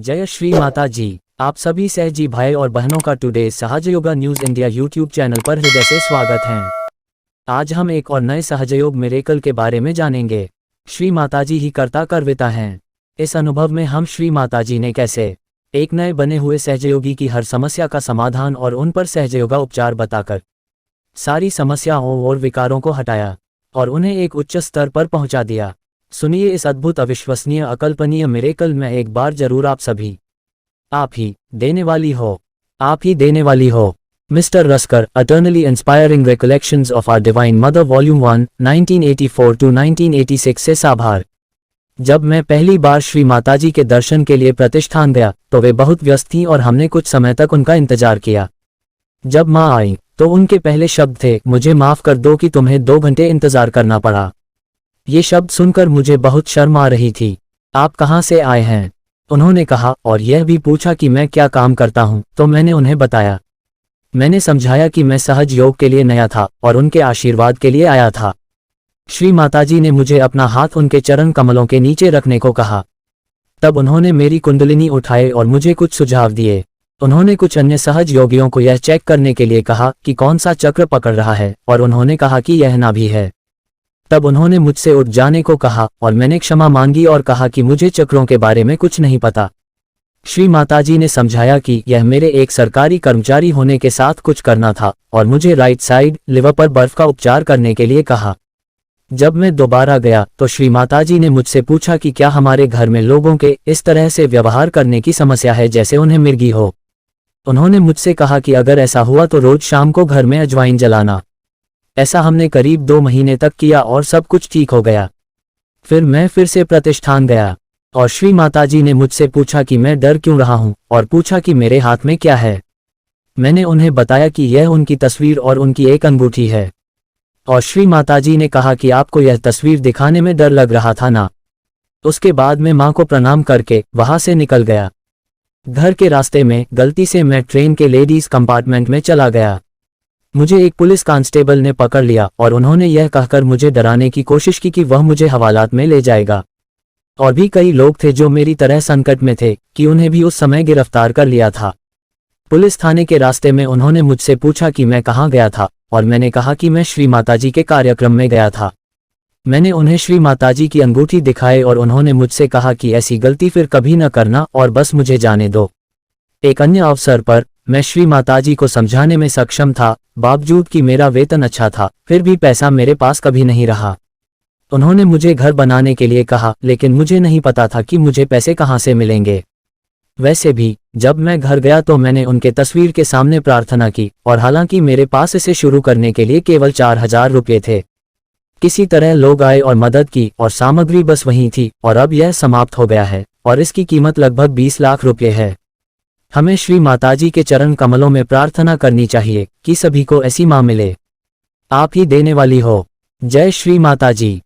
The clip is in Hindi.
जय श्री माता जी। आप सभी सहजी भाई और बहनों का today Sahajayoga news India YouTube channel पर हृदय से स्वागत है। आज हम एक और नए सहजयोग मिरेकल के बारे में जानेंगे। श्री माताजी ही कर्ता करविता हैं। इस अनुभव में हम श्री माताजी ने कैसे एक नए बने हुए सहजयोगी की हर समस्या का समाधान और उन पर सहजयोगा उपचार बताकर सारी समस्याओं और विकारों को हटाया और उन्हें एक उच्च स्तर पर पहुंचा दिया। सुनिए इस अद्भुत, अविश्वसनीय, अकल्पनीय मिरेकल में एक बार जरूर आप सभी। आप ही देने वाली हो, आप ही देने वाली हो। Mister Raskar, utterly inspiring recollections of our divine mother volume 1, 1984 to 1986 से साभार। जब मैं पहली बार श्री माताजी के दर्शन के लिए प्रतिष्ठान गया तो वे बहुत व्यस्त थीं और हमने कुछ समय तक उनका इंतजार किया। जब माँ आई तो उनके पहले शब्द थे, मुझे माफ कर दो कि तुम्हें 2 घंटे इंतजार करना पड़ा। ये शब्द सुनकर मुझे बहुत शर्म आ रही थी। आप कहाँ से आए हैं? उन्होंने कहा, और यह भी पूछा कि मैं क्या काम करता हूँ। तो मैंने उन्हें बताया। मैंने समझाया कि मैं सहज योग के लिए नया था और उनके आशीर्वाद के लिए आया था। श्री माताजी ने मुझे अपना हाथ उनके चरण कमलों के नीचे रखने को कहा। तब उन्होंने मेरी कुंडलिनी उठाए और मुझे कुछ सुझाव दिए। उन्होंने कुछ अन्य सहज योगियों को यह चेक करने के लिए कहा कि कौन सा चक्र पकड़ रहा है, और उन्होंने कहा कि यह नाभि है। तब उन्होंने मुझसे उठ जाने को कहा और मैंने क्षमा मांगी और कहा कि मुझे चक्रों के बारे में कुछ नहीं पता। श्री माताजी ने समझाया कि यह मेरे एक सरकारी कर्मचारी होने के साथ कुछ करना था और मुझे राइट साइड लिवर पर बर्फ का उपचार करने के लिए कहा। जब मैं दोबारा गया तो श्री माताजी ने मुझसे पूछा कि क्या हमारे घर में लोगों के इस तरह से व्यवहार करने की समस्या है जैसे उन्हें मिर्गी हो। उन्होंने मुझसे कहा कि अगर ऐसा हुआ तो रोज शाम को घर में अजवाइन जलाना। ऐसा हमने करीब 2 महीने तक किया और सब कुछ ठीक हो गया। फिर मैं फिर से प्रतिष्ठान गया और श्री माताजी ने मुझसे पूछा कि मैं डर क्यों रहा हूं और पूछा कि मेरे हाथ में क्या है। मैंने उन्हें बताया कि यह उनकी तस्वीर और उनकी एक अंगूठी है। और श्री माताजी ने कहा कि आपको यह तस्वीर दिखाने में डर लग रहा था ना। उसके बाद मैं मां को प्रणाम करके वहां से निकल गया। घर के रास्ते में गलती से मैं ट्रेन के लेडीज कंपार्टमेंट में चला गया। मुझे एक पुलिस कांस्टेबल ने पकड़ लिया और उन्होंने यह कहकर मुझे डराने की कोशिश की कि वह मुझे हवालात में ले जाएगा। और भी कई लोग थे जो मेरी तरह संकट में थे कि उन्हें भी उस समय गिरफ्तार कर लिया था। पुलिस थाने के रास्ते में उन्होंने मुझसे पूछा कि मैं कहाँ गया था और मैंने कहा कि मैं श्री माताजी के कार्यक्रम में गया था। मैंने उन्हें श्री माताजी की अंगूठी दिखाई और उन्होंने मुझसे कहा कि ऐसी गलती फिर कभी न करना और बस मुझे जाने दो। एक अन्य अवसर पर मैं श्री माताजी को समझाने में सक्षम था, बावजूद कि मेरा वेतन अच्छा था, फिर भी पैसा मेरे पास कभी नहीं रहा। उन्होंने मुझे घर बनाने के लिए कहा, लेकिन मुझे नहीं पता था कि मुझे पैसे कहाँ से मिलेंगे। वैसे भी जब मैं घर गया तो मैंने उनके तस्वीर के सामने प्रार्थना की और हालांकि मेरे पास इसे शुरू करने के लिए केवल 4000 रुपये थे। किसी तरह लोग आए और मदद की और सामग्री बस वहीं थी और अब यह समाप्त हो गया है और इसकी कीमत लगभग 20 लाख रुपये है। हमें श्री माताजी के चरण कमलों में प्रार्थना करनी चाहिए कि सभी को ऐसी मां मिले। आप ही देने वाली हो। जय श्री माताजी।